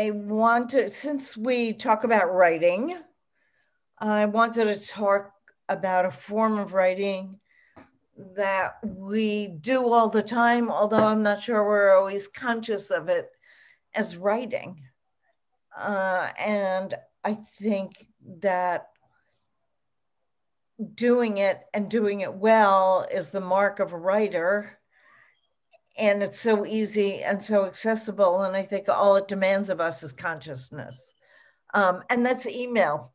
I want to, since we talk about writing, I wanted to talk about a form of writing that we do all the time, although I'm not sure we're always conscious of it as writing. And I think that doing it and doing it well is the mark of a writer. And it's so easy and so accessible. And I think all it demands of us is consciousness. And that's email.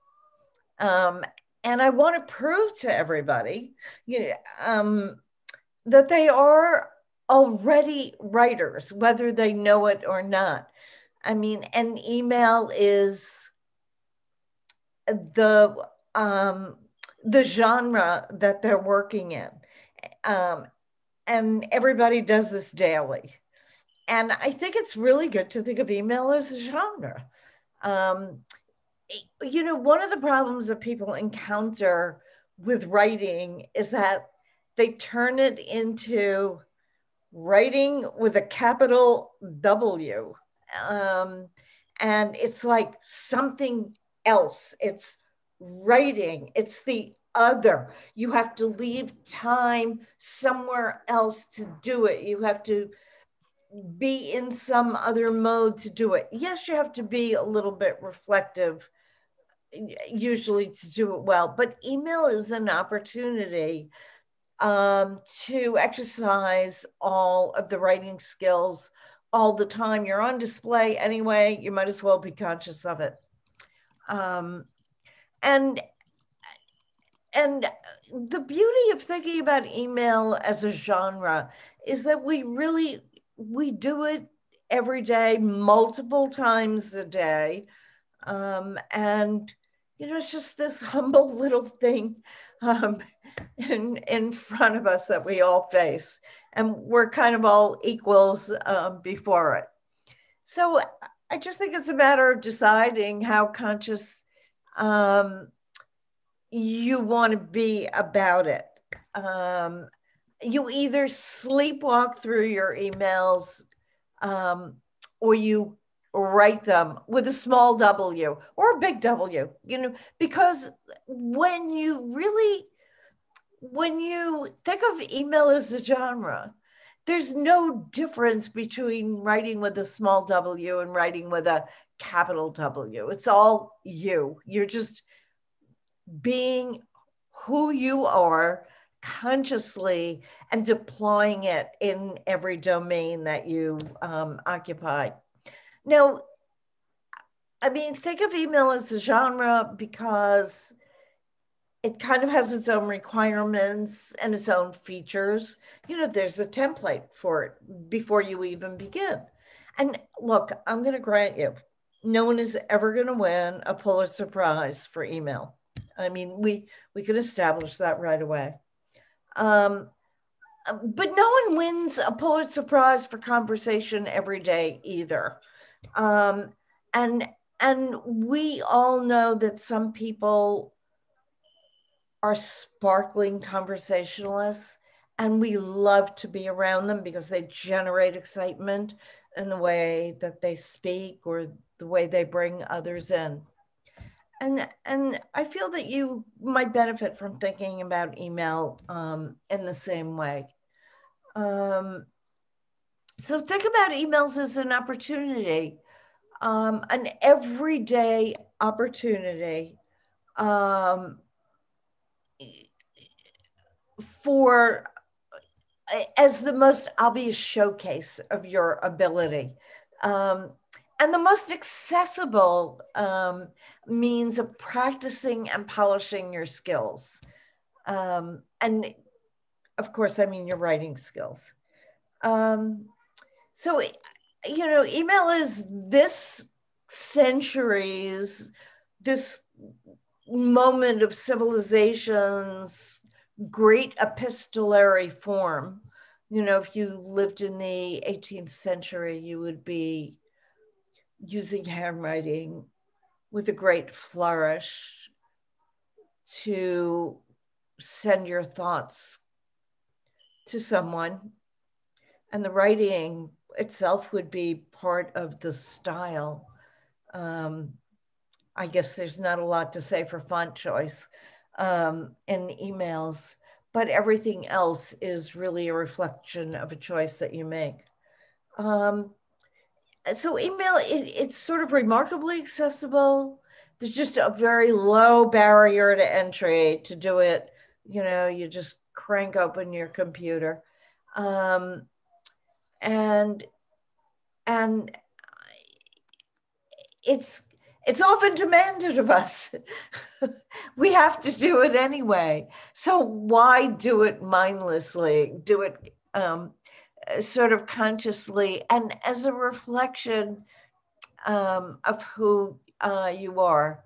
Um, and I want to prove to everybody, you know, that they are already writers, whether they know it or not. I mean, an email is the um, the genre that they're working in, um, and everybody does this daily. And I think it's really good to think of email as a genre. Um, one of the problems that people encounter with writing is that they turn it into writing with a capital W. Um, and it's like something else. It's writing, it's the other. You have to leave time somewhere else to do it. You have to be in some other mode to do it. Yes, you have to be a little bit reflective usually to do it well, but email is an opportunity to exercise all of the writing skills all the time. You're on display anyway, you might as well be conscious of it. Um, and and the beauty of thinking about email as a genre is that we do it every day, multiple times a day. And it's just this humble little thing um, in front of us that we all face, and we're kind of all equals before it. So I just think it's a matter of deciding how conscious um, you want to be about it. Um, you either sleepwalk through your emails, um, or you write them with a small W or a big W, because when you think of email as a genre, there's no difference between writing with a small W and writing with a capital W. It's all you. You're just being who you are consciously and deploying it in every domain that you occupy. Now, I mean, think of email as a genre because it kind of has its own requirements and its own features. There's a template for it before you even begin. And look, I'm going to grant you, no one is ever going to win a Pulitzer Prize for email. I mean, we could establish that right away. Um, but no one wins a Pulitzer Prize for conversation every day either. Um, and and we all know that some people are sparkling conversationalists, and we love to be around them because they generate excitement in the way that they speak or the way they bring others in. And I feel that you might benefit from thinking about email in the same way. Um, so think about emails as an opportunity, an everyday opportunity um, for as the most obvious showcase of your ability. And the most accessible means of practicing and polishing your skills. And of course, I mean your writing skills. Um, so, email is this century's, this moment of civilization's great epistolary form. If you lived in the 18th century, you would be using handwriting with a great flourish to send your thoughts to someone. And the writing itself would be part of the style. I guess there's not a lot to say for font choice in emails, but everything else is really a reflection of a choice that you make. So email, it's sort of remarkably accessible. There's just a very low barrier to entry to do it. You know, you just crank open your computer. Um, and and it's it's often demanded of us. We have to do it anyway. So why do it mindlessly? Do it sort of consciously and as a reflection of who you are.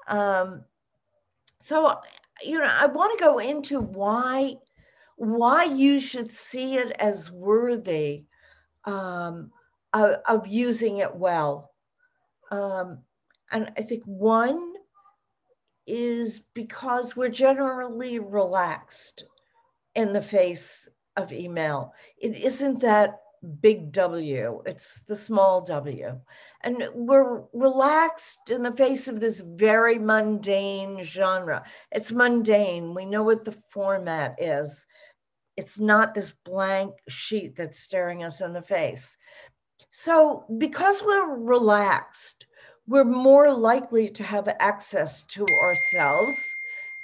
So, you know, I want to go into why you should see it as worthy of using it well. And I think one is because we're generally relaxed in the face of email. It isn't that big W, it's the small w. And we're relaxed in the face of this very mundane genre. It's mundane. We know what the format is. It's not this blank sheet that's staring us in the face. So, because we're relaxed, we're more likely to have access to ourselves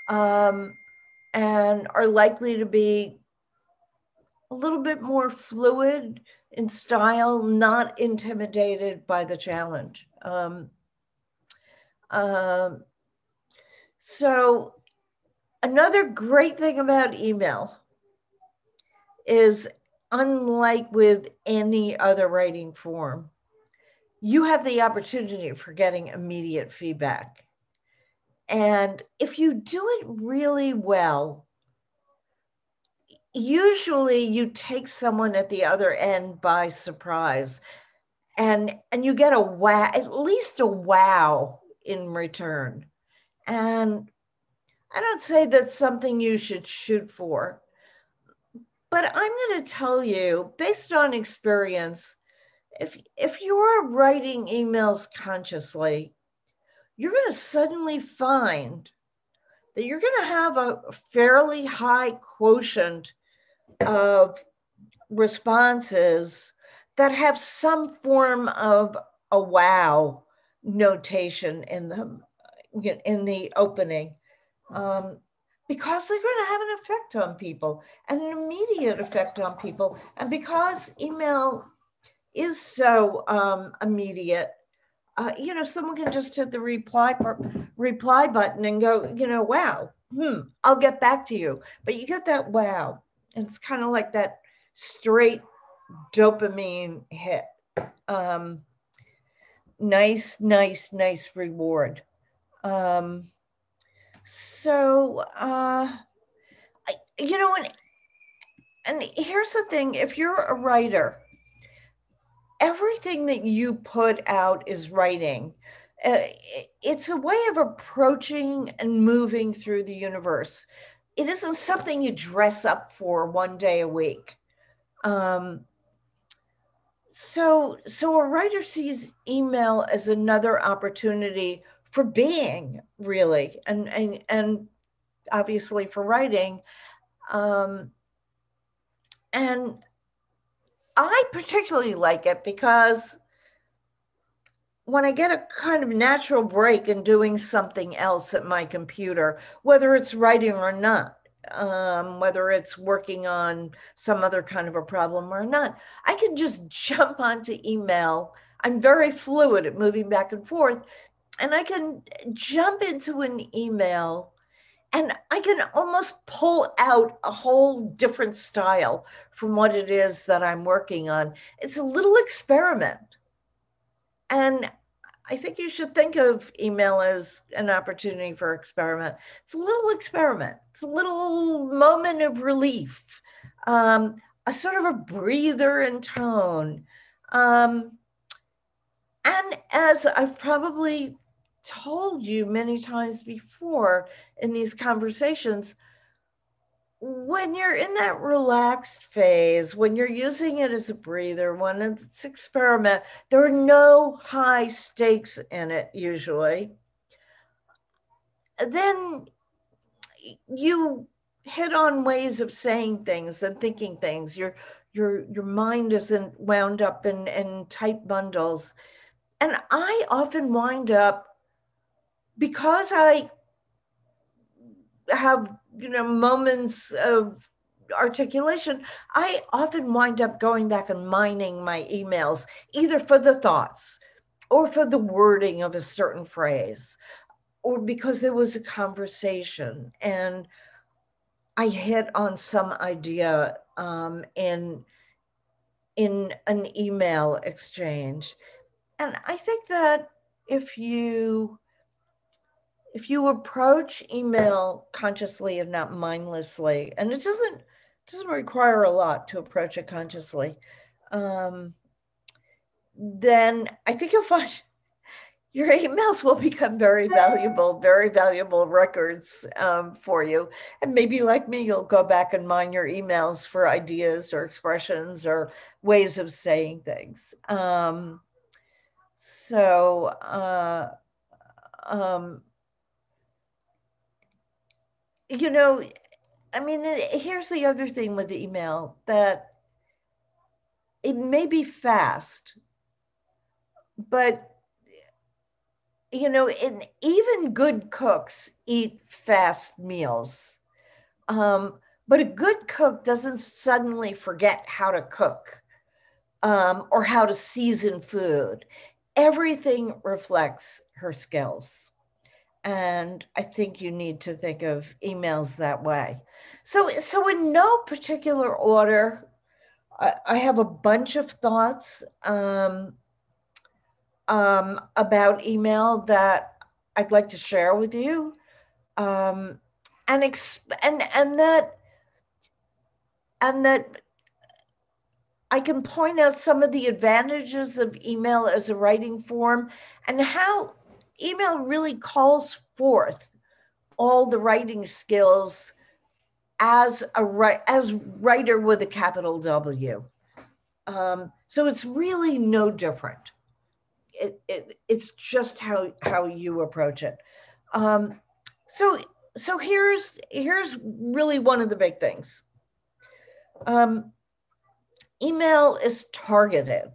and are likely to be a little bit more fluid in style, not intimidated by the challenge. So another great thing about email is, unlike with any other writing form, you have the opportunity for getting immediate feedback. And if you do it really well, usually you take someone at the other end by surprise and you get a wow, at least a wow in return. And I don't say that's something you should shoot for, but I'm going to tell you, based on experience, if you're writing emails consciously, you're going to suddenly find that you're going to have a fairly high quotient of responses that have some form of a wow notation in them in the opening, because they're going to have an effect on people, and an immediate effect on people. And because email is so immediate, you know, someone can just hit the reply button and go, you know, wow, I'll get back to you. But you get that wow. And it's kind of like that straight dopamine hit. Nice reward. So, you know, and here's the thing, if you're a writer, everything that you put out is writing. It's a way of approaching and moving through the universe. It isn't something you dress up for one day a week. So a writer sees email as another opportunity for being, really, and obviously for writing. And I particularly like it because when I get a kind of natural break in doing something else at my computer, whether it's writing or not, whether it's working on some other kind of a problem or not, I can just jump onto email. I'm very fluid at moving back and forth, and I can jump into an email and I can almost pull out a whole different style from what it is that I'm working on. It's a little experiment. And I think you should think of email as an opportunity for experiment. It's a little experiment. It's a little moment of relief, a sort of a breather in tone. And as I've probably told you many times before in these conversations, when you're in that relaxed phase, when you're using it as a breather, when it's experiment, there are no high stakes in it usually. Then you hit on ways of saying things and thinking things. Your mind isn't wound up in tight bundles. And I often wind up, because I have, moments of articulation, I often wind up going back and mining my emails, either for the thoughts or for the wording of a certain phrase, or because there was a conversation and I hit on some idea in an email exchange. And I think that if you approach email consciously and not mindlessly, and it doesn't require a lot to approach it consciously, then I think you'll find your emails will become very valuable records for you. And maybe like me, you'll go back and mine your emails for ideas or expressions or ways of saying things. So, I mean, here's the other thing with the email, that it may be fast, but even good cooks eat fast meals. But a good cook doesn't suddenly forget how to cook or how to season food. Everything reflects her skills. And I think you need to think of emails that way. So in no particular order, I have a bunch of thoughts about email that I'd like to share with you, and that I can point out some of the advantages of email as a writing form, and how email really calls forth all the writing skills as writer with a capital W. So it's really no different. It's just how you approach it. So here's really one of the big things. Email is targeted.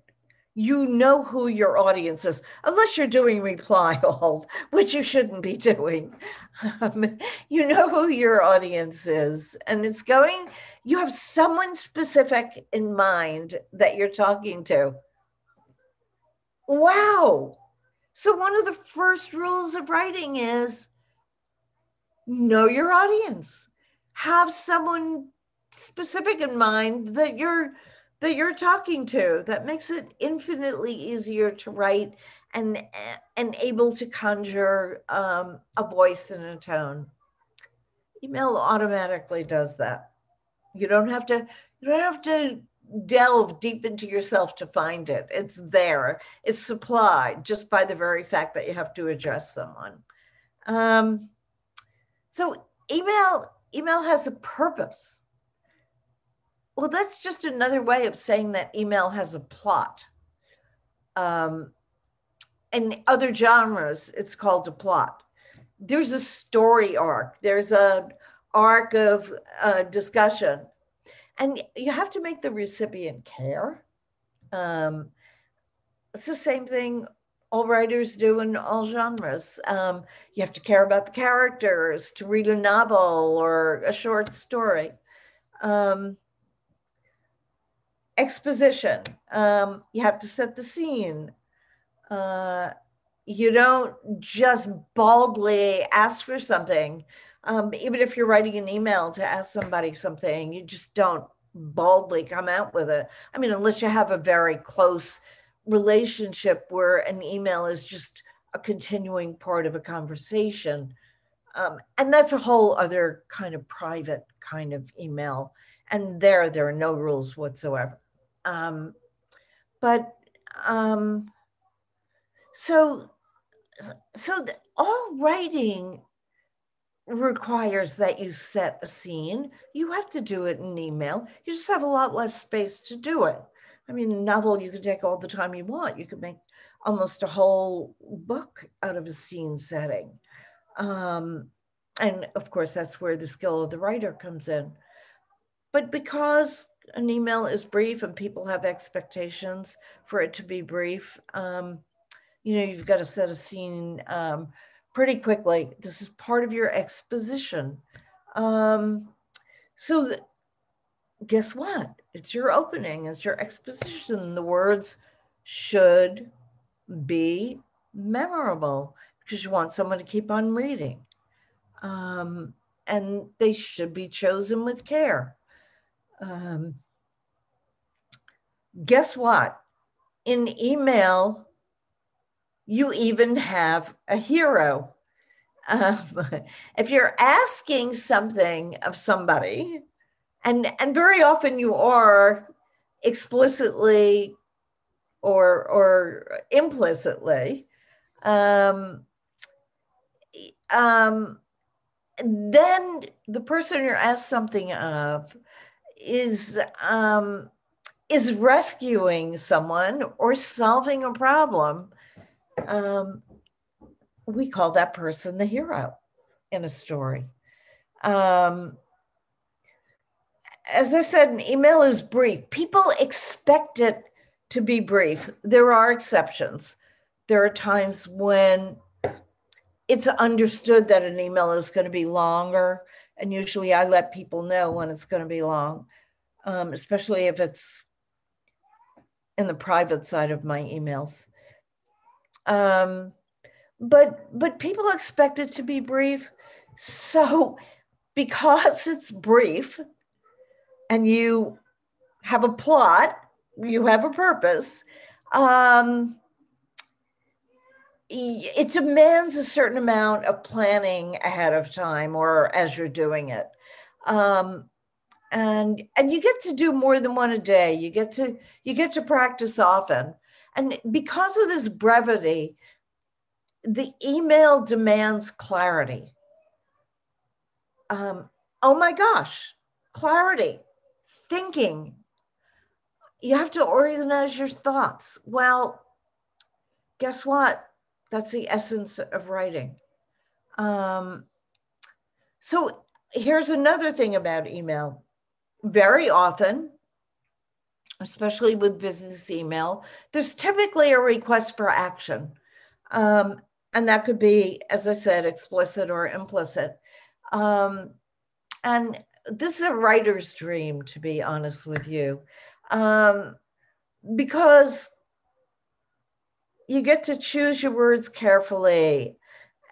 You know who your audience is, unless you're doing reply all, which you shouldn't be doing. You know who your audience is, and you have someone specific in mind that you're talking to. Wow. So one of the first rules of writing is know your audience. Have someone specific in mind that you're talking to. That makes it infinitely easier to write and able to conjure a voice and a tone. Email automatically does that. You don't have to delve deep into yourself to find it. It's there. It's supplied just by the very fact that you have to address someone. So email has a purpose. Well, that's just another way of saying that email has a plot. In other genres, it's called a plot. There's a story arc. There's an arc of discussion. And you have to make the recipient care. It's the same thing all writers do in all genres. You have to care about the characters to read a novel or a short story. Exposition. You have to set the scene. You don't just baldly ask for something. Even if you're writing an email to ask somebody something, you just don't baldly come out with it. I mean, unless you have a very close relationship where an email is just a continuing part of a conversation. And that's a whole other kind of private kind of email. And there are no rules whatsoever. So all writing requires that you set a scene. You have to do it in email. You just have a lot less space to do it. I mean, a novel, you can take all the time you want. You could make almost a whole book out of a scene setting. And of course, that's where the skill of the writer comes in. But because an email is brief and people have expectations for it to be brief, you've got to set a scene pretty quickly. This is part of your exposition. So guess what? It's your opening, it's your exposition. The words should be memorable because you want someone to keep on reading. And they should be chosen with care. Guess what? In email, you even have a hero. If you're asking something of somebody, and very often you are explicitly or implicitly, then the person you're asked something of is rescuing someone or solving a problem. We call that person the hero in a story. As I said, an email is brief. People expect it to be brief. There are exceptions. There are times when it's understood that an email is going to be longer. And usually I let people know when it's going to be long, especially if it's in the private side of my emails. But people expect it to be brief. So because it's brief and you have a plot, you have a purpose, it demands a certain amount of planning ahead of time or as you're doing it. And you get to do more than one a day. You get to practice often. And because of this brevity, the email demands clarity. Oh my gosh, clarity, thinking. You have to organize your thoughts. Well, guess what? That's the essence of writing. So here's another thing about email. Very often, especially with business email, there's typically a request for action. And that could be, as I said, explicit or implicit. And this is a writer's dream, to be honest with you, because you get to choose your words carefully.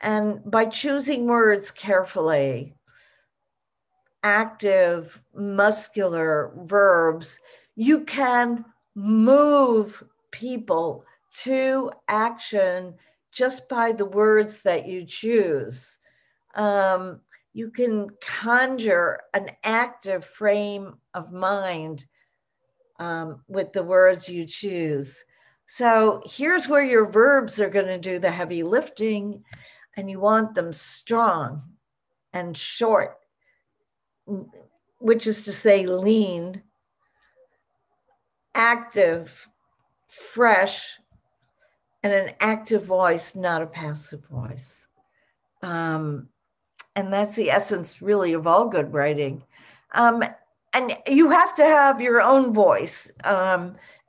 And by choosing words carefully, active, muscular verbs, you can move people to action just by the words that you choose. You can conjure an active frame of mind with the words you choose. So here's where your verbs are going to do the heavy lifting, and you want them strong and short, which is to say lean, active, fresh, and an active voice, not a passive voice. And that's the essence really of all good writing. And you have to have your own voice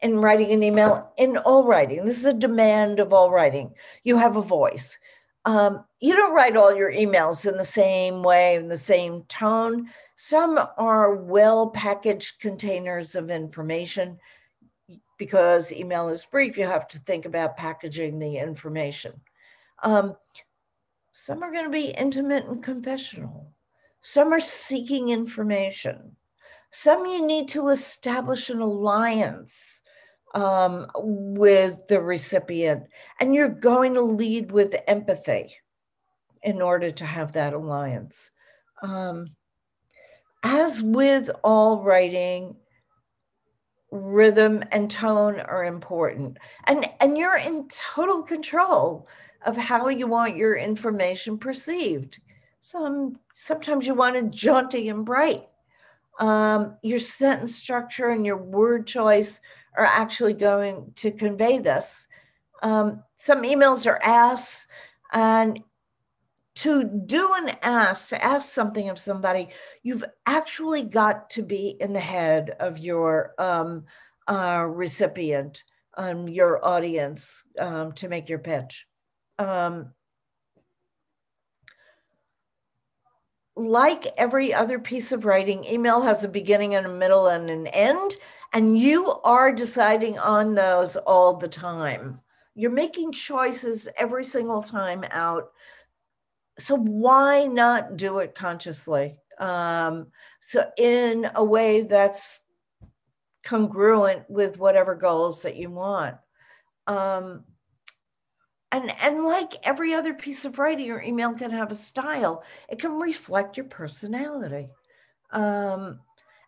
in writing an email, in all writing. This is a demand of all writing. You have a voice. You don't write all your emails in the same way, in the same tone. Some are well-packaged containers of information. Because email is brief, you have to think about packaging the information. Some are going to be intimate and confessional. Some are seeking information. Some you need to establish an alliance with the recipient, and you're going to lead with empathy in order to have that alliance. As with all writing, rhythm and tone are important. And you're in total control of how you want your information perceived. Sometimes you want it jaunty and bright. Your sentence structure and your word choice are actually going to convey this. Some emails are asks, and to do an ask, to ask something of somebody, you've actually got to be in the head of your recipient, your audience, to make your pitch. Like every other piece of writing, email has a beginning and a middle and an end, and you are deciding on those all the time. You're making choices every single time out. So why not do it consciously? So in a way that's congruent with whatever goals that you want. And like every other piece of writing, your email can have a style. It can reflect your personality. And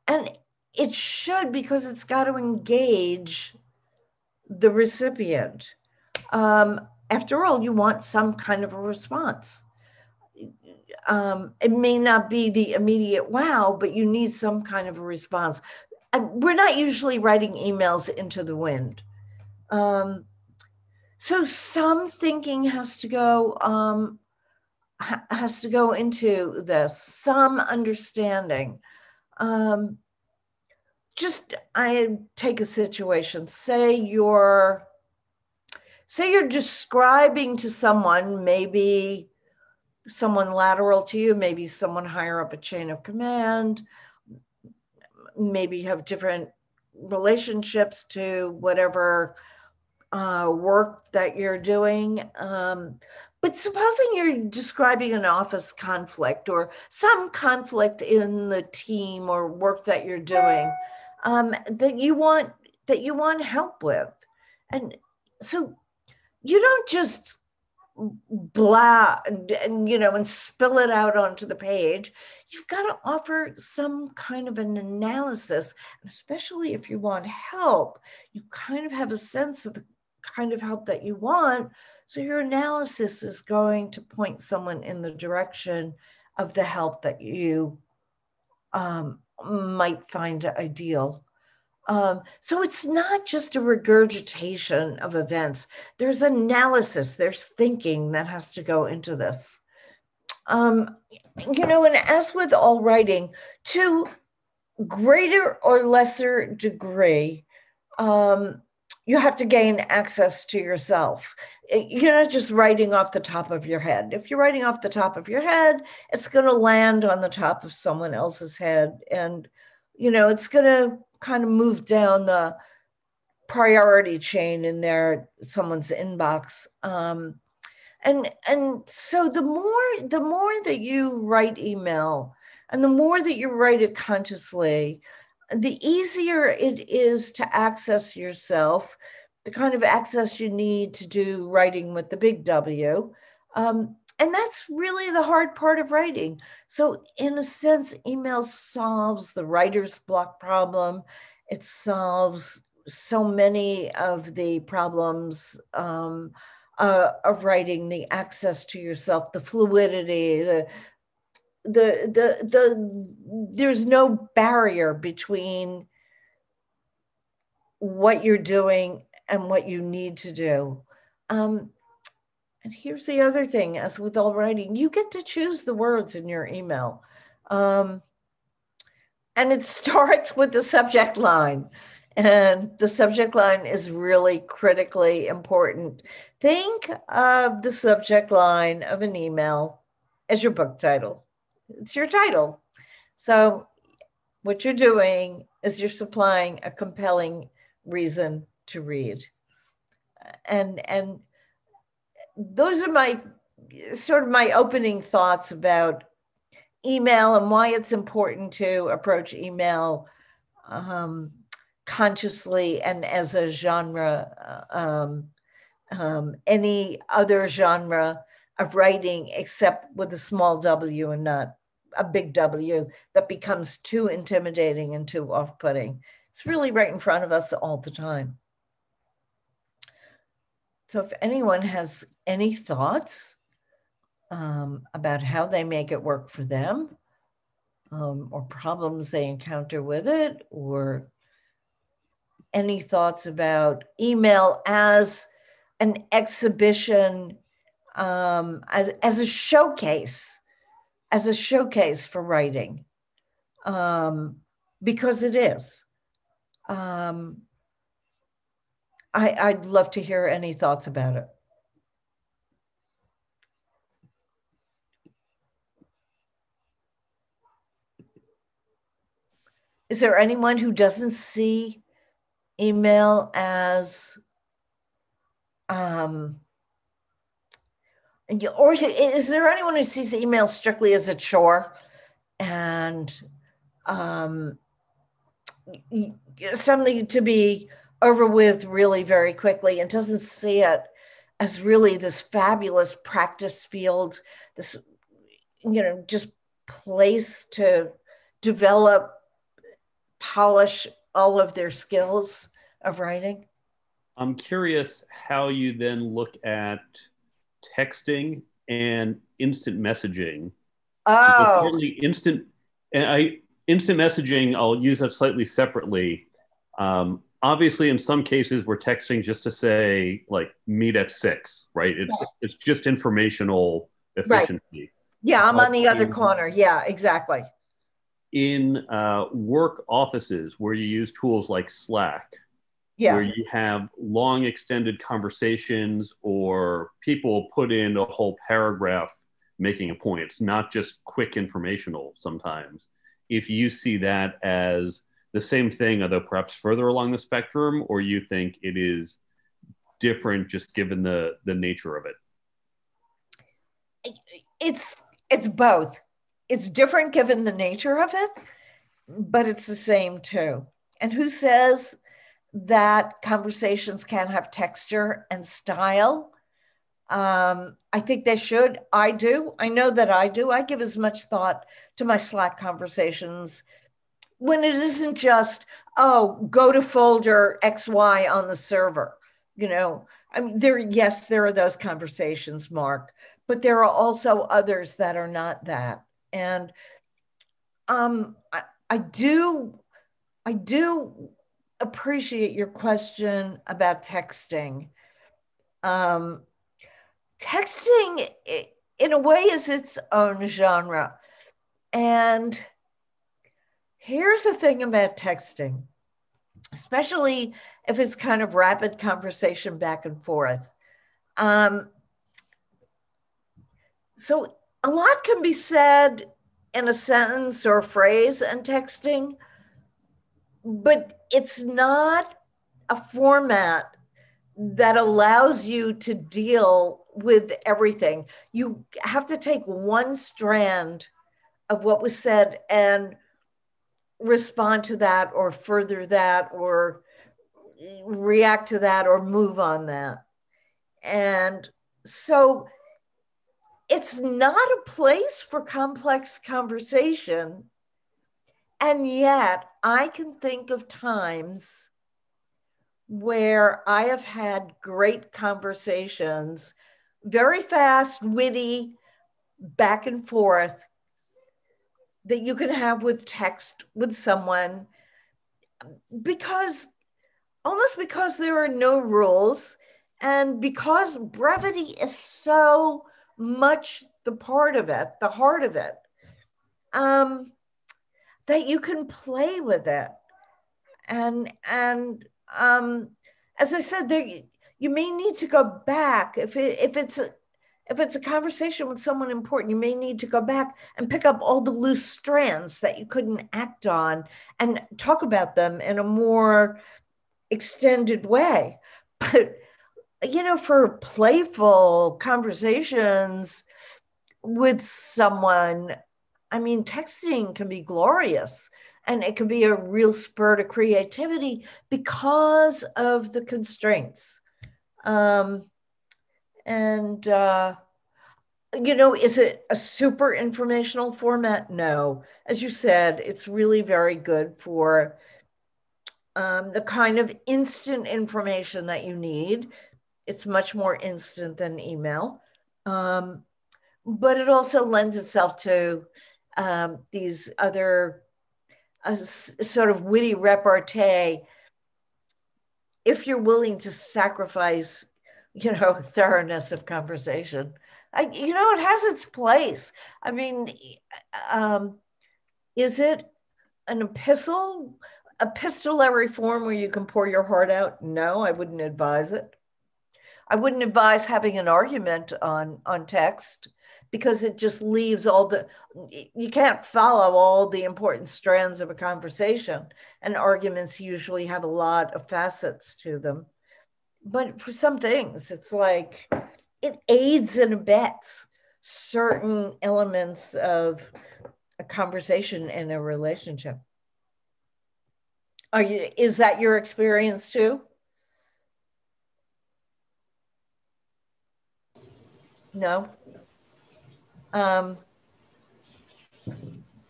it should, because it's got to engage the recipient. After all, you want some kind of a response. It may not be the immediate wow, but you need some kind of a response. And we're not usually writing emails into the wind. So some thinking has to go into this, some understanding. Just I take a situation. Say you're describing to someone, maybe someone lateral to you, maybe someone higher up a chain of command, maybe you have different relationships to whatever work that you're doing. But supposing you're describing an office conflict or some conflict in the team or work that you're doing, that you want help with. And so you don't just blah and spill it out onto the page. You've got to offer some kind of an analysis, especially if you want help. You kind of have a sense of the kind of help that you want, so your analysis is going to point someone in the direction of the help that you might find ideal. So it's not just a regurgitation of events. There's analysis, there's thinking that has to go into this. And as with all writing, to greater or lesser degree, you have to gain access to yourself. You're not just writing off the top of your head. If you're writing off the top of your head, it's going to land on the top of someone else's head. And, it's going to kind of move down the priority chain in someone's inbox. And so the more that you write email and the more that you write it consciously, the easier it is to access yourself, the kind of access you need to do writing with the big W. And that's really the hard part of writing. So in a sense, email solves the writer's block problem. It solves so many of the problems of writing, the access to yourself, the fluidity, there's no barrier between what you're doing and what you need to do. And here's the other thing, as with all writing, you get to choose the words in your email. And it starts with the subject line. And the subject line is really critically important. Think of the subject line of an email as your book title. It's your title. So what you're doing is you're supplying a compelling reason to read. And those are my opening thoughts about email and why it's important to approach email consciously and as a genre, any other genre of writing except with a small W and not a big W that becomes too intimidating and too off-putting. It's really right in front of us all the time. So if anyone has any thoughts, about how they make it work for them, or problems they encounter with it, or any thoughts about email as an exhibition, as a showcase for writing, because it is. I'd love to hear any thoughts about it. Is there anyone who doesn't see email as, or is there anyone who sees email strictly as a chore and something to be over with really very quickly, and doesn't see it as really this fabulous practice field, this, just place to develop, polish all of their skills of writing? I'm curious how you then look at texting and instant messaging. Because Oh, certainly instant messaging, I'll use that slightly separately. Obviously, in some cases, we're texting just to say like meet at 6, right? It's just informational right. efficiency. Yeah, I'm But on the other corner. Yeah, exactly. in work offices where you use tools like Slack, where Yeah. you have long extended conversations or people put in a whole paragraph making a point. It's not just quick informational sometimes. If you see that as the same thing, although perhaps further along the spectrum, or you think it is different just given the nature of it. It's both. It's different given the nature of it, but it's the same too. And who says that conversations can have texture and style? I think they should. I do. I know that I do. I give as much thought to my Slack conversations when it isn't just, oh, go to folder XY on the server. I mean, yes, there are those conversations, Mark, but there are also others that are not that. And um, I, I do, I do appreciate your question about texting. Um, Texting, in a way, is its own genre. And here's the thing about texting, especially if it's kind of rapid conversation back and forth. Um, so a lot can be said in a sentence or a phrase in texting, but it's not a format that allows you to deal with everything. You have to take one strand of what was said and respond to that or further that or react to that or move on that. And so it's not a place for complex conversation. And yet I can think of times where I have had great conversations, very fast, witty, back and forth, that you can have with text with someone, because almost because there are no rules and because brevity is so much the part of it, the heart of it, um, that you can play with it. And as I said, there you may need to go back if it's a conversation with someone important. You may need to go back and pick up all the loose strands that you couldn't act on and talk about them in a more extended way. But for playful conversations with someone, I mean, texting can be glorious and it can be a real spur to creativity because of the constraints. Um, and, is it a super informational format? No. As you said, it's really very good for the kind of instant information that you need. It's much more instant than email. Um, but it also lends itself to these other sort of witty repartee if you're willing to sacrifice, thoroughness of conversation. It has its place. I mean, is it an epistolary form where you can pour your heart out? No, I wouldn't advise it. I wouldn't advise having an argument on text, because it just leaves you can't follow all the important strands of a conversation, and arguments usually have a lot of facets to them. But for some things, it's like it aids and abets certain elements of a conversation in a relationship. Is that your experience too? No. I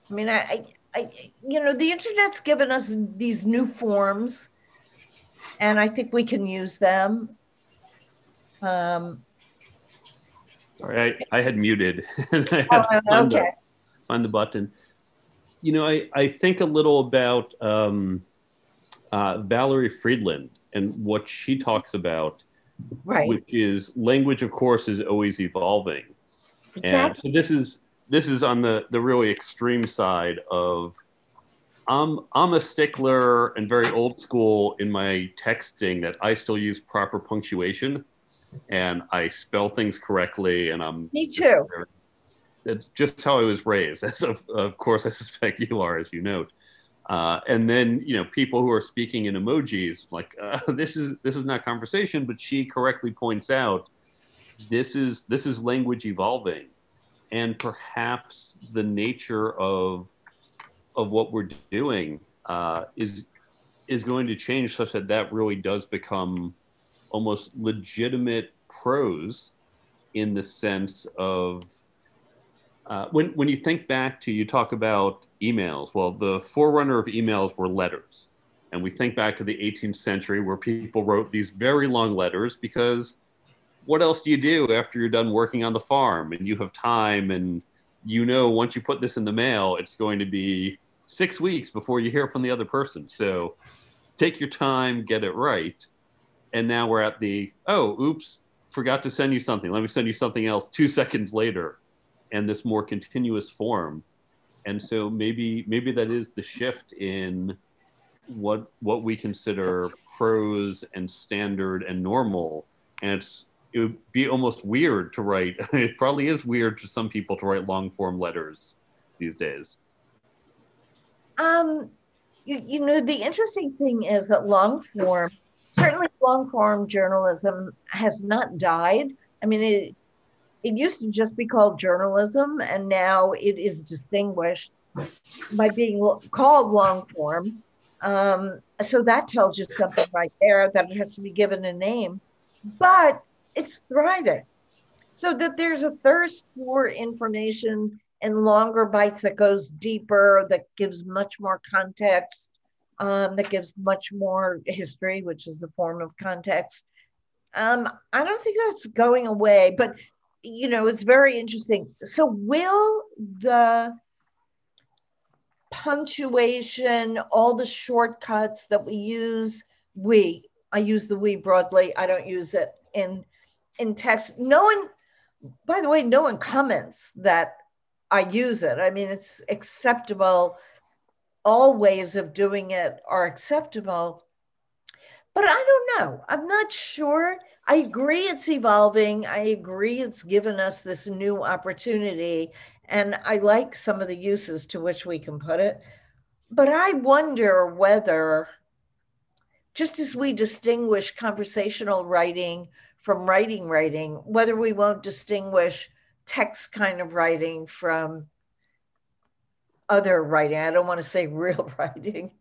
mean, the internet's given us these new forms, and I think we can use them. Sorry, I had muted. And I had to find the button. I think a little about Valerie Friedland and what she talks about, right? Which is language, of course, is always evolving. Exactly. And so this is on the really extreme side of I'm a stickler and very old school in my texting, that I still use proper punctuation and I spell things correctly, and Me too. That's just how I was raised. As of course I suspect you are, as you note. And then people who are speaking in emojis, like this is not conversation, but she correctly points out this is language evolving, and perhaps the nature of what we're doing is going to change, such that really does become almost legitimate prose, in the sense of when you think back to, you talk about emails. Well, the forerunner of emails were letters. And we think back to the 18th century, where people wrote these very long letters, because what else do you do after you're done working on the farm and you have time, and once you put this in the mail, it's going to be 6 weeks before you hear from the other person. So take your time, get it right. And now we're at oops, forgot to send you something. Let me send you something else 2 seconds later, and this more continuous form. And so maybe that is the shift in what we consider prose and standard and normal. And it would be almost weird to write. It probably is weird to some people to write long form letters these days. The interesting thing is that certainly long form journalism has not died. I mean, it used to just be called journalism, and now it is distinguished by being called long form. So that tells you something right there, that it has to be given a name, but it's thriving. So that there's a thirst for information and longer bites that goes deeper, that gives much more context, that gives much more history, which is the form of context. I don't think that's going away, but it's very interesting. So will the punctuation, all the shortcuts that we use, I use the we broadly, I don't use it in text. No one comments that I use it. I mean, it's acceptable. All ways of doing it are acceptable. But I don't know. I'm not sure. I agree it's evolving. I agree it's given us this new opportunity. And I like some of the uses to which we can put it. But I wonder whether, just as we distinguish conversational writing from writing, whether we won't distinguish text kind of writing from other writing. I don't want to say real writing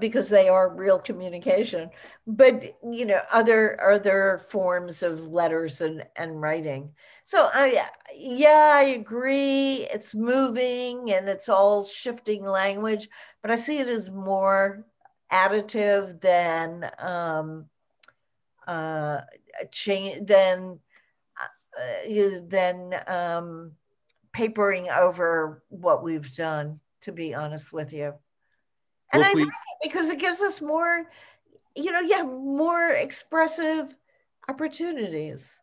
because they are real communication, but other forms of letters and writing. So I agree, it's moving and it's all shifting language, but I see it as more additive than change, than than papering over what we've done, to be honest with you. And Well, I if like we, it because it gives us more, you have more expressive opportunities.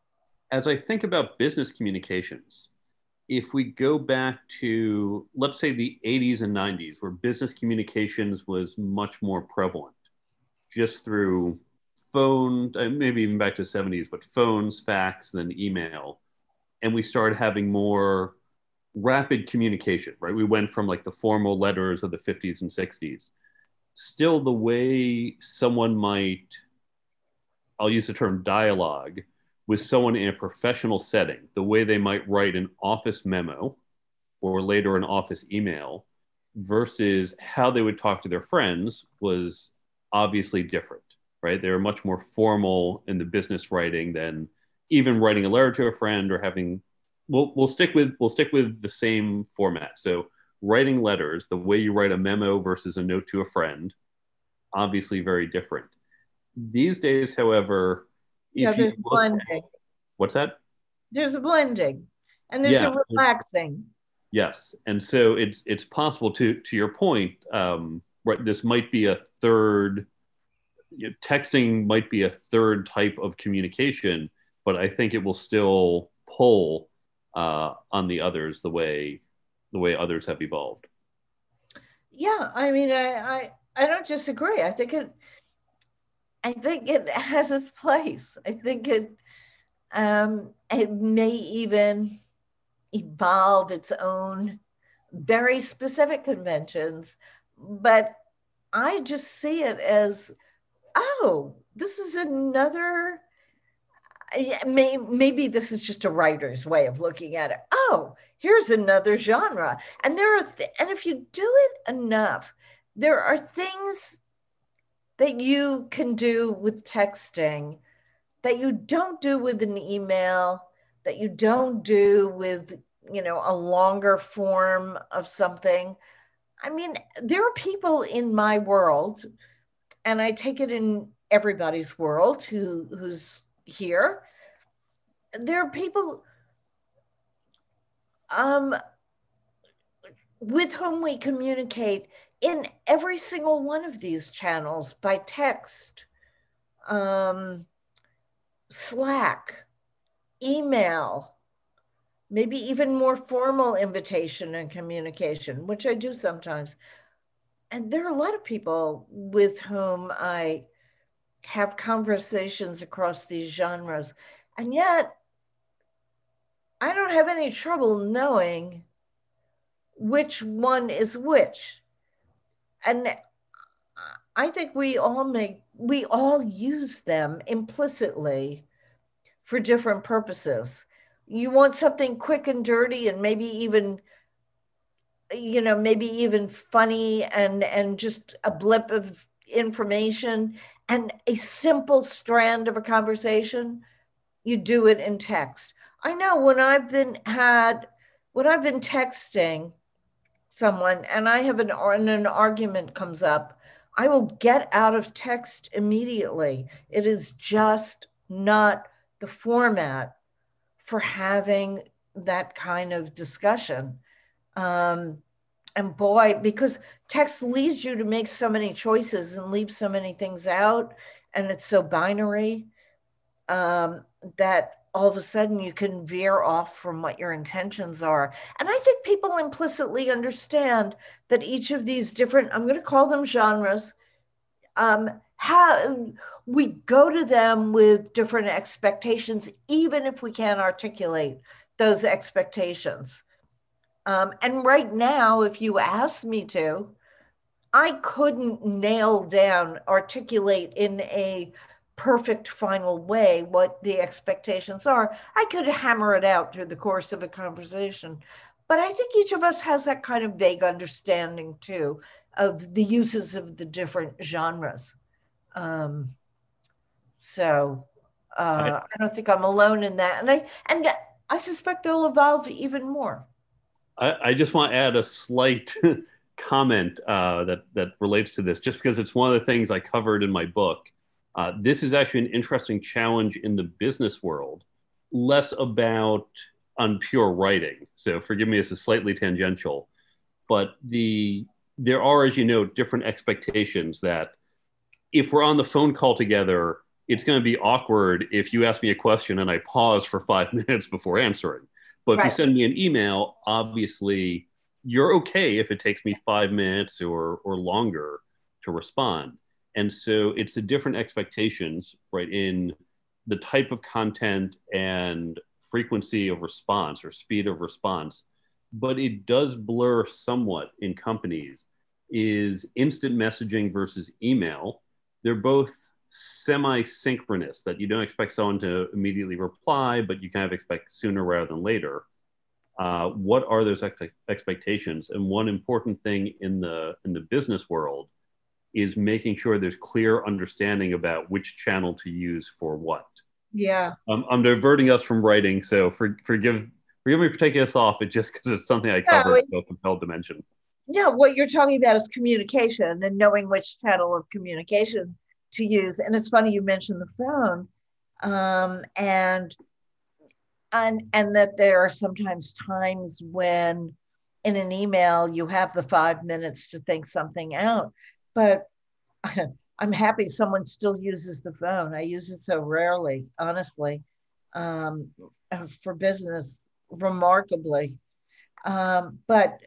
as I think about business communications, if we go back to, let's say, the 80s and 90s, where business communications was much more prevalent, just through phone, maybe even back to the 70s, but phones, fax, then email. And we started having more rapid communication, right? We went from like the formal letters of the 50s and 60s. Still, the way someone might, I'll use the term dialogue, with someone in a professional setting, the way they might write an office memo or later an office email versus how they would talk to their friends was obviously different, right? They were much more formal in the business writing than even writing a letter to a friend or having. We'll stick with the same format. So writing letters, the way you write a memo versus a note to a friend, obviously very different. These days, however, Yeah, if you there's look, blending. what's that? There's a blending, and there's a Yeah, relaxing. yes, and so it's possible to your point, right? This might be a third. Texting might be a third type of communication, but I think it will still pull on the others the way others have evolved. Yeah, I mean, I don't disagree. I think it has its place. I think it may even evolve its own very specific conventions, but I just see it as, oh, this is another. Maybe this is just a writer's way of looking at it. Oh, here's another genre, and and if you do it enough, there are things that you can do with texting that you don't do with an email, that you don't do with, a longer form of something. I mean, there are people in my world, and I take it in everybody's world who's here. There are people um, with whom we communicate in every single one of these channels by text, um, Slack, email, maybe even more formal invitation and communication, which I do sometimes. And there are a lot of people with whom I have conversations across these genres. And yet, I don't have any trouble knowing which one is which. And I think we all use them implicitly for different purposes. You want something quick and dirty and maybe even funny and just a blip of information and a simple strand of a conversation, you do it in text. I know when I've been texting someone and an argument comes up, I will get out of text immediately. It is just not the format for having that kind of discussion. Um, and boy, because text leads you to make so many choices and leave so many things out, and it's so binary, that all of a sudden you can veer off from what your intentions are. And I think people implicitly understand that each of these different, I'm going to call them genres, how we go to them with different expectations, even if we can't articulate those expectations. And right now, if you ask me to, I couldn't nail down, articulate in a perfect final way what the expectations are. I could hammer it out through the course of a conversation. But I think each of us has that kind of vague understanding too of the uses of the different genres. Um, so I don't think I'm alone in that. And I suspect they'll evolve even more. I just want to add a slight comment that relates to this, just because it's one of the things I covered in my book. This is actually an interesting challenge in the business world, less about on pure writing. So forgive me, this is slightly tangential, but there are, as you know, different expectations that if we're on the phone call together, it's going to be awkward if you ask me a question and I pause for 5 minutes before answering. But if you Right. send me an email, obviously you're okay if it takes me 5 minutes or longer to respond. And so it's the different expectations, right, in the type of content and frequency of response or speed of response. But it does blur somewhat in companies is instant messaging versus email. They're both semi-synchronous, that you don't expect someone to immediately reply, but you kind of expect sooner rather than later. What are those expectations? And one important thing in the business world is making sure there's clear understanding about which channel to use for what. Yeah. I'm diverting us from writing, so forgive me for taking us off. It's just because it's something I No, covered, so compelled to mention. yeah, what you're talking about is communication and knowing which channel of communication to use. And it's funny you mentioned the phone, um, and and that there are sometimes times when in an email you have the 5 minutes to think something out, but I'm happy someone still uses the phone. I use it so rarely, honestly, um, for business, remarkably. But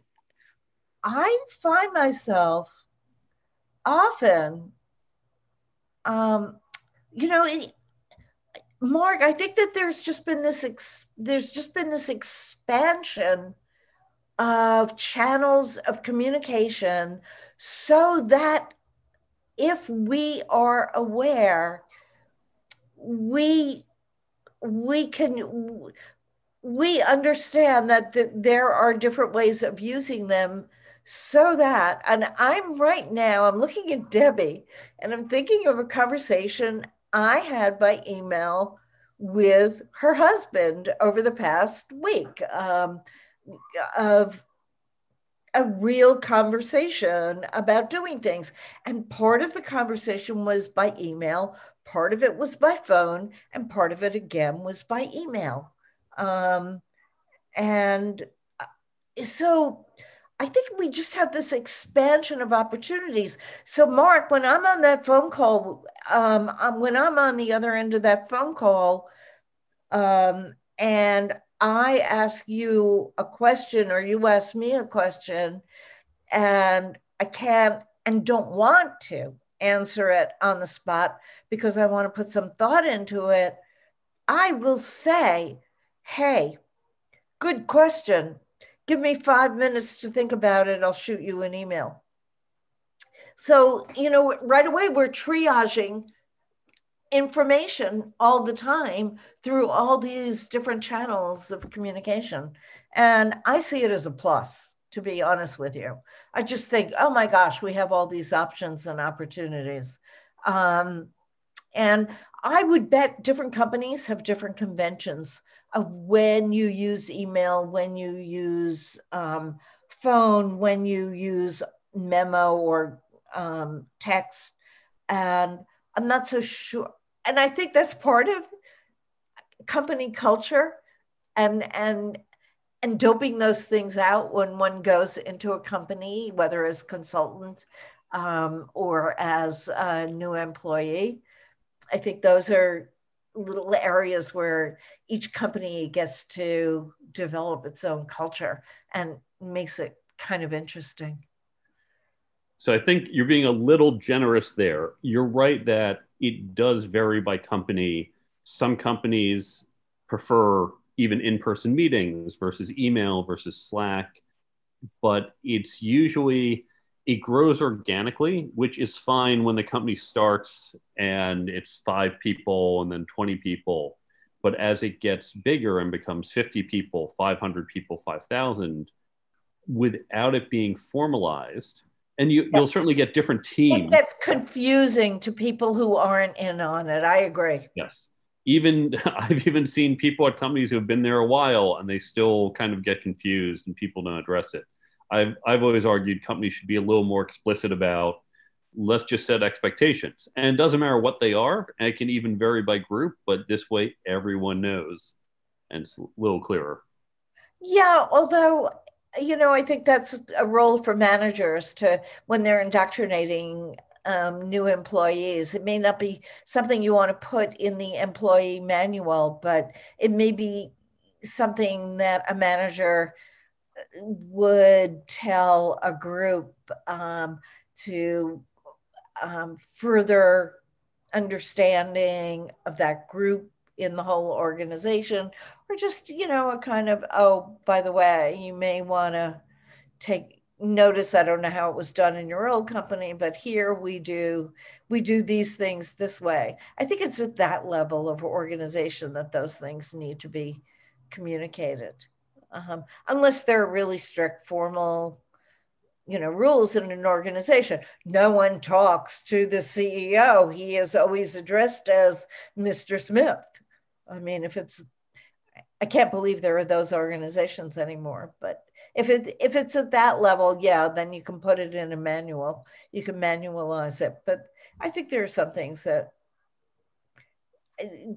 I find myself often, um, you know, Mark, I think that there's just been this expansion of channels of communication, so that if we are aware, we we can we understand that there are different ways of using them, so that, and I'm looking at Debbie and I'm thinking of a conversation I had by email with her husband over the past week, of a real conversation about doing things. And part of the conversation was by email, part of it was by phone, and part of it again was by email. Um, and so I think we just have this expansion of opportunities. So, Mark, when I'm on that phone call, when I'm on the other end of that phone call, and I ask you a question or you ask me a question, and I can't and don't want to answer it on the spot because I want to put some thought into it, I will say, hey, good question. Give me 5 minutes to think about it. I'll shoot you an email. So, right away, we're triaging information all the time through all these different channels of communication. And I see it as a plus, to be honest with you. I just think, oh my gosh, we have all these options and opportunities. And I would bet different companies have different conventions of when you use email, when you use phone, when you use memo or text. And I'm not so sure. And I think that's part of company culture, and and doping those things out when one goes into a company, whether as consultant, or as a new employee. I think those are little areas where each company gets to develop its own culture and makes it kind of interesting. So I think you're being a little generous there. You're right that it does vary by company. Some companies prefer even in-person meetings versus email versus Slack, but it's usually it grows organically, which is fine when the company starts and it's 5 people and then 20 people. But as it gets bigger and becomes 50 people, 500 people, 5,000, without it being formalized, and you'll certainly get different It teams. gets confusing to people who aren't in on it. I agree. Yes. Even I've even seen people at companies who have been there a while and they still kind of get confused and people don't address it. I've always argued companies should be a little more explicit about let's just set expectations. And it doesn't matter what they are. And it can even vary by group, but this way everyone knows. and it's a little clearer. Yeah, although, I think that's a role for managers to, when they're indoctrinating new employees. It may not be something you want to put in the employee manual, but it may be something that a manager would tell a group to further understanding of that group in the whole organization, or just, a kind of, oh, by the way, you may want to take notice. I don't know how it was done in your old company, but here we do these things this way. I think it's at that level of organization that those things need to be communicated. Unless they're really strict formal rules in an organization. No one talks to the CEO. He is always addressed as Mr. Smith. I mean, I can't believe there are those organizations anymore, but if it's at that level, yeah, then you can put it in a manual. You can manualize it. But I think there are some things that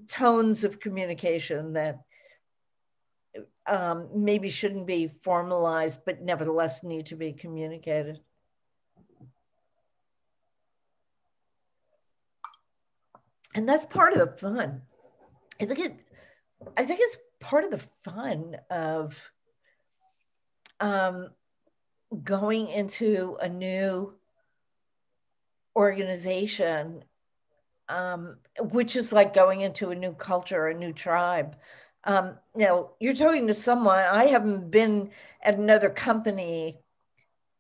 tones of communication that maybe shouldn't be formalized, but nevertheless need to be communicated. And that's part of the fun. I think it's part of the fun of going into a new organization, which is like going into a new culture, a new tribe. You're talking to someone. I haven't been at another company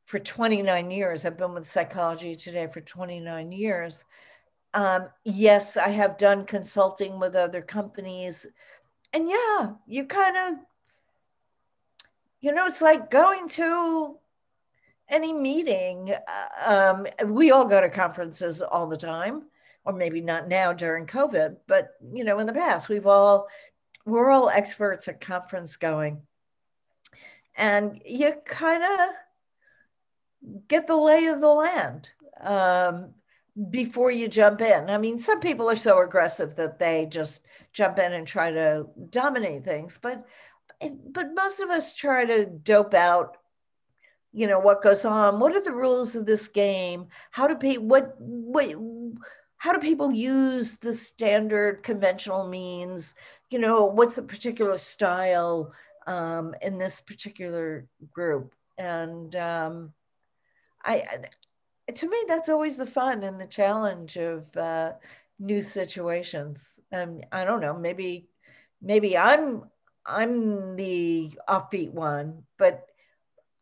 for 29 years. I've been with Psychology Today for 29 years. Yes, I have done consulting with other companies. And yeah, you kind of, it's like going to any meeting. We all go to conferences all the time, or maybe not now during COVID, but, in the past, we're all experts at conference going. And you kind of get the lay of the land before you jump in. I mean, some people are so aggressive that they just jump in and try to dominate things, but most of us try to dope out, what goes on. What are the rules of this game? How do people use the standard conventional means? What's the particular style in this particular group? And to me, that's always the fun and the challenge of new situations. I don't know, maybe I'm the offbeat one, but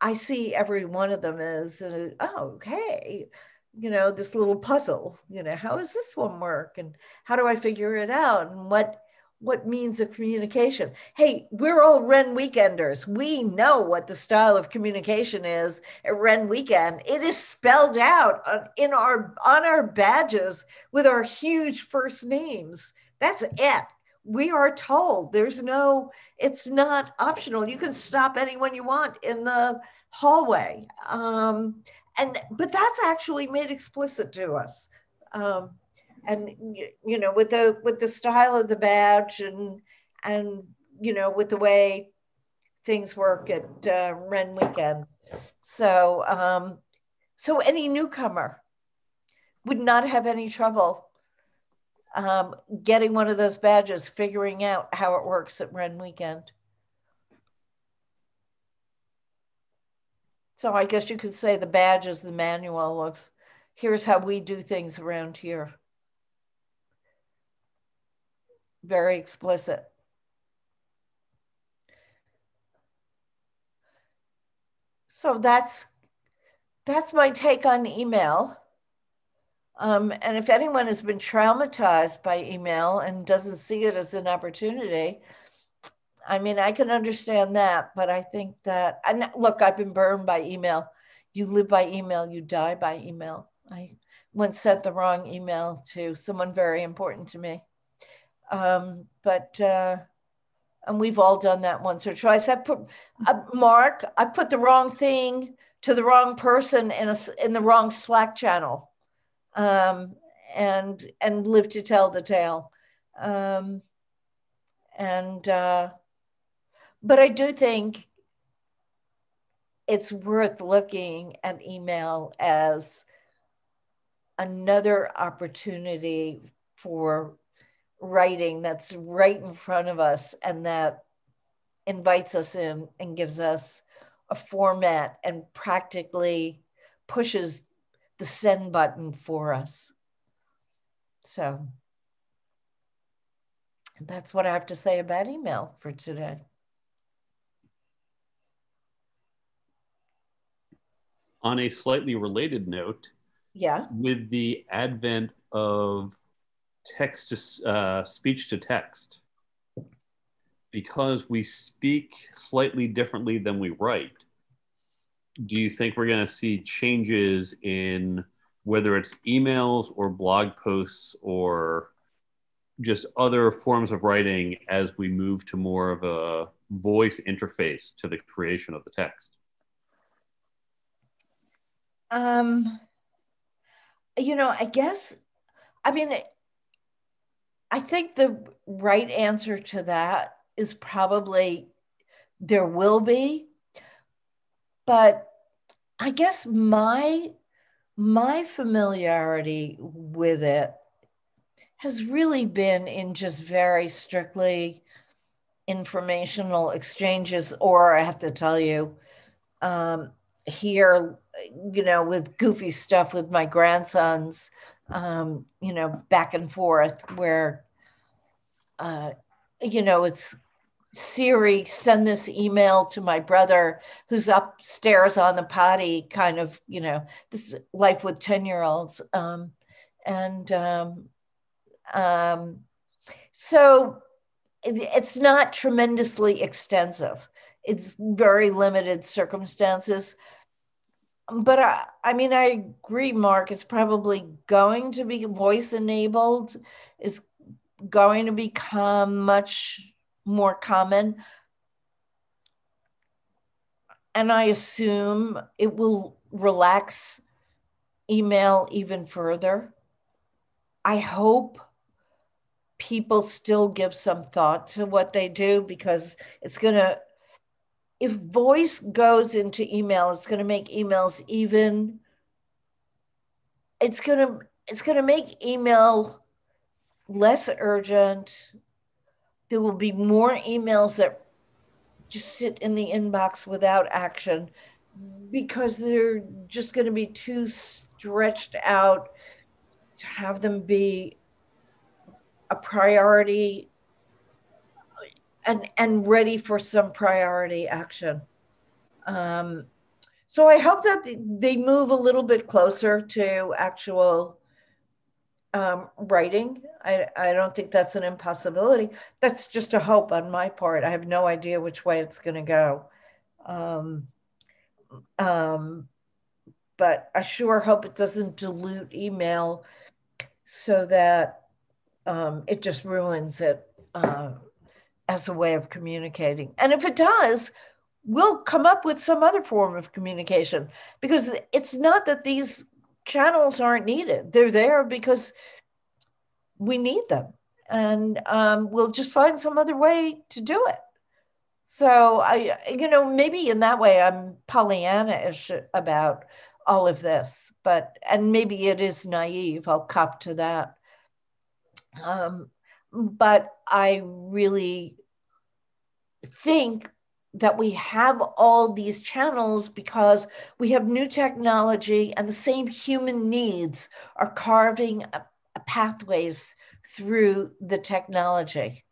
I see every one of them as, okay, this little puzzle, how does this one work? And how do I figure it out? And what means of communication? Hey, we're all Ren Weekenders. We know what the style of communication is at Ren Weekend. It is spelled out on our badges with our huge first names. That's it. We are told it's not optional. You can stop anyone you want in the hallway. But that's actually made explicit to us. And with the style of the badge and with the way things work at Ren Weekend. So any newcomer would not have any trouble getting one of those badges, figuring out how it works at Ren Weekend. So I guess you could say the badge is the manual of here's how we do things around here. Very explicit. So that's my take on email. And if anyone has been traumatized by email and doesn't see it as an opportunity, I mean, I can understand that, but I think that, and look, I've been burned by email. You live by email, you die by email. I once sent the wrong email to someone very important to me. And we've all done that once or twice. I put the wrong thing to the wrong person in the wrong Slack channel, and live to tell the tale. But I do think it's worth looking at email as another opportunity for writing that's right in front of us and that invites us in and gives us a format and practically pushes the send button for us. So that's what I have to say about email for today. On a slightly related note, yeah, with the advent of text to speech to text, because we speak slightly differently than we write, do you think we're going to see changes in whether it's emails or blog posts or just other forms of writing as we move to more of a voice interface to the creation of the text? I guess, I mean, I think the right answer to that is probably there will be, but I guess my familiarity with it has really been in just very strictly informational exchanges, or I have to tell you, here, with goofy stuff with my grandsons, back and forth where, it's Siri, send this email to my brother who's upstairs on the potty, kind of, this life with 10-year-olds. And so it's not tremendously extensive. It's very limited circumstances. But I mean, I agree, Mark, it's probably going to be voice enabled. It's going to become much more common. And I assume it will relax email even further. I hope people still give some thought to what they do, because it's going to, if voice goes into email, it's going to make emails even, it's going to make email less urgent. There will be more emails that just sit in the inbox without action because they're just going to be too stretched out to have them be a priority and ready for some priority action. So I hope that they move a little bit closer to actual writing. I don't think that's an impossibility. That's just a hope on my part. I have no idea which way it's going to go. But I sure hope it doesn't dilute email so that it just ruins it as a way of communicating. And if it does, we'll come up with some other form of communication, because it's not that these channels aren't needed. They're there because we need them. And we'll just find some other way to do it. So maybe in that way I'm Pollyanna-ish about all of this, and maybe it is naive. I'll cop to that. But I really think that we have all these channels because we have new technology, and the same human needs are carving pathways through the technology.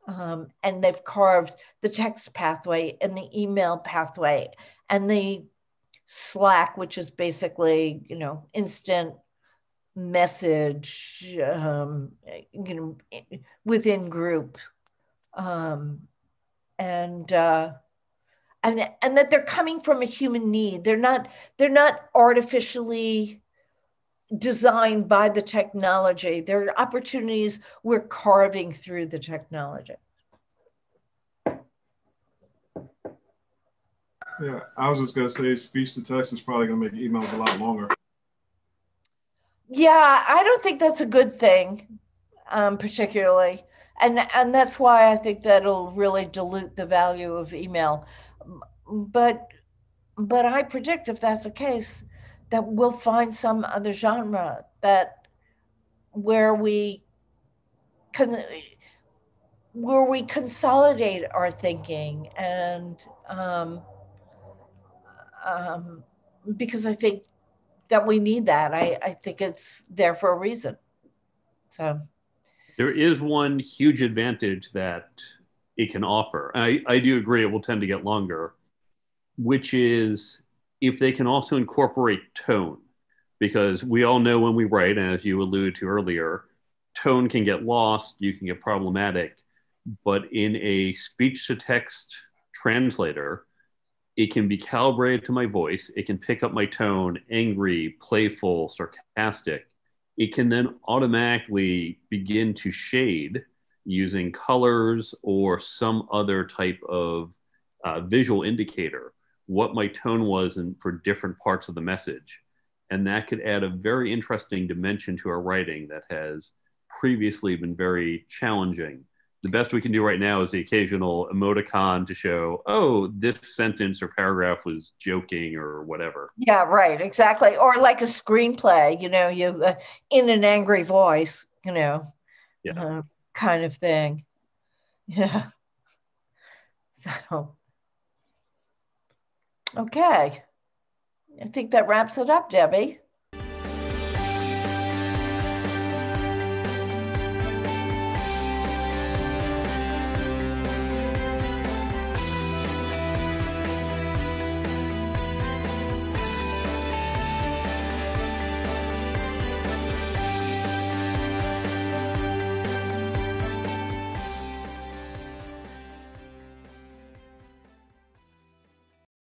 And they've carved the text pathway and the email pathway and the Slack, which is basically, instant message, within group. And that they're coming from a human need. They're not artificially designed by the technology. There are opportunities we're carving through the technology. Yeah, I was just going to say speech to text is probably going to make emails a lot longer. Yeah, I don't think that's a good thing, particularly. And that's why I think that'll really dilute the value of email. But I predict if that's the case, that we'll find some other genre that where we can where we consolidate our thinking and um, because I think that we need that. I think it's there for a reason. So There is one huge advantage that it can offer. I do agree it will tend to get longer, which is if they can also incorporate tone. Because we all know when we write, as you alluded to earlier, tone can get lost, you can get problematic. But in a speech to text translator, it can be calibrated to my voice. It can pick up my tone, angry, playful, sarcastic. It can then automatically begin to shade using colors or some other type of visual indicator what my tone was for different parts of the message. And that could add a very interesting dimension to our writing that has previously been very challenging. The best we can do right now is the occasional emoticon to show, oh, this sentence or paragraph was joking or whatever. yeah, right, exactly. Or like a screenplay, you in an angry voice, Yeah. kind of thing. Yeah. So okay, I think that wraps it up, Debbie.